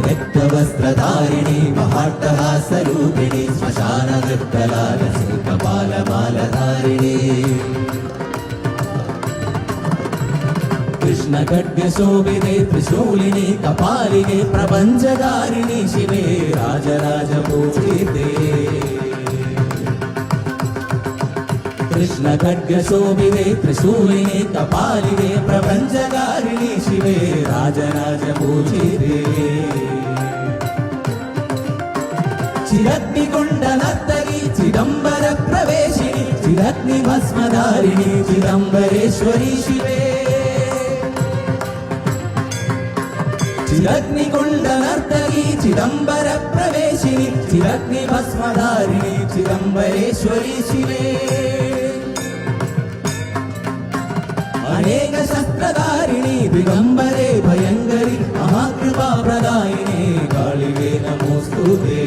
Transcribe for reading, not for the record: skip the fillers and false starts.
രക്തവസ്ത്രധാരിണി മഹാട്ടഹാസരൂപിണി ശ്മശാനനൃത്തലാലസി കപാലമാലധാരിണി കൃഷ്ണഖഡ്ഗശോഭിതേ ത്രിശൂലിനി കപാലികേ പ്രപഞ്ചകാരിണി ശിവേ രാജരാജപൂജിതേ കൃഷ്ണഖഡ്ഗശോഭിതേ ത്രിശൂലിനി കപാലികേ പ്രപഞ്ചകാരിണി ശിവേ രാജരാജപൂജിതേ ചിരഗ്നികുണ്ഡനർത്തകി ചിദംബര പ്രവേശിനി ചിരഗ്നിഭസ്മധാരിണി ചിദംബരേശ്വരി ശിവേ ചിരഗ്നികുണ്ഡനർത്തകി ചിദംബര പ്രവേശിനി ചിരഗ്നിഭസ്മധാരിണി ചിദംബരേശ്വരി ശിവേ അനേക ശസ്ത്രധാരിണി ദിഗംബരേ ഭയങ്കരി മഹാകൃപാപ്രദായിനി കാളികേ നമോസ്തുതേ